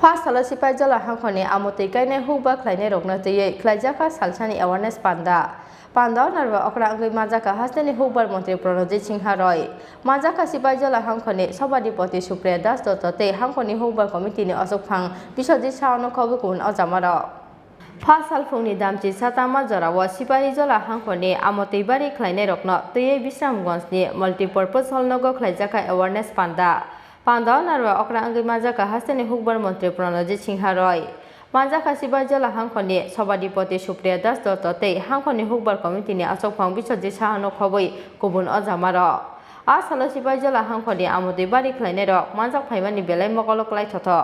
First sala sipai jala hangkhoni amotei kaine hubak khlaine rokna tei khlaijaka salsani awareness panda narwa okra angui majaka hasteni hubbar mantri Pranajit Singha Roy majaka sipai jala hangkhoni sabadipoti Supriya Das Dottote hangkhoni hubbar committee ni Ashok Phang Biswajit Sahano khobukun ajamara First salfungni damchi satama jorawa sipai jala hangkhoni amotei bari khlaine rokna tei Bisramganj ni multipurpose hall nogo khlaijaka awareness Panda narwa okra angui majaka hasteni hubbar mantri Pranajit Singha Roy Majaka sipai jala hangkhoni sabadipoti Supriya Das Dottote hangkhoni hubbar committee ni Ashok Phang Biswajit Sahano khobui kubun ajamara sala sipai jala hangkhoni amotei bari khlaine rok majak phaimani belai mokolok lai thotho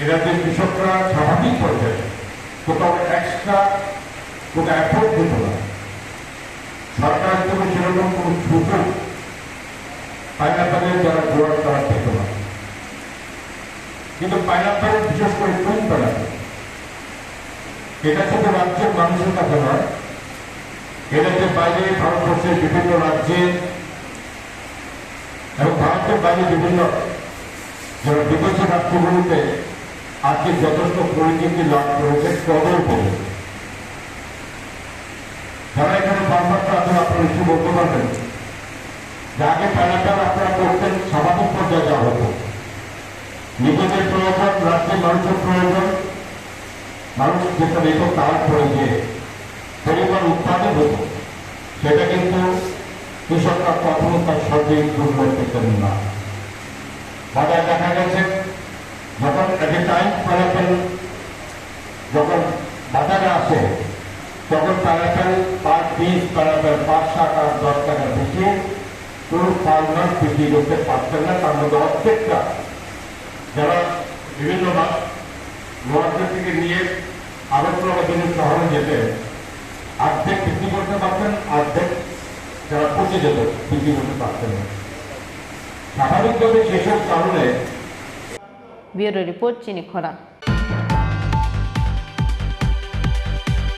এরাদের কৃষকরা স্বাভাবিক পর্যায়ে কোথাও extra কোনো effort দিত না সরকার থেকে সেরকম কোনো সুযোগ পাইনাপেলের যারা জোয়ার তারা পেত না কিন্তু পাইনাপেল বিশেষ করে কোন পাইনাপেল এটা শুধু রাজ্যের মানুষের কাছে নয় এটা যে বাইরে ভারতবর্ষের বিভিন্ন রাজ্যে এবং ভারতের বাইরে বিভিন্ন যারা বিদেশি রাষ্ট্রগুলিতে আজকে যথেষ্ট পরিচিতি লাভ করেছে কদর করে যারা এখানে বারবার আছেন আপনারা একটু বলতে পারবেন যে আগে পাইনাপেল আপনারা করতেন স্বাভাবিক পর্যায়ে যাওয়া হতো নিজেদের প্রয়োজন রাজ্যের মানুষের প্রয়োজন মানুষ যেটা দিত তারপরে যে পরিমাণ উৎপাদন হতো সেটা কিন্তু কৃষকরা কখনো তার সঠিক মূল্য পেতেন না বাজারে দেখা গেছে যখন এট এ টাইম পাইনাপেল যখন বাজারে আসে তখন পাইনাপেল পার পিস পাইনাপেল 5 টাকা 10 টাকা বেশি কোনো ফার্মার বিক্রি করতে পারতেন না তার মধ্যে অর্ধেকটা যারা বিভিন্ন নোয়াখালী থেকে নিয়ে আগরতলা বিভিন্ন শহরে যেতেন অর্ধেক বিক্রি করতে পারতেন অর্ধেক যারা পচে যেত বিক্রি করতে পারতেন না স্বাভাবিকভাবে সেসব কারণে ব্যুরো রিপোর্ট চিনি খরা।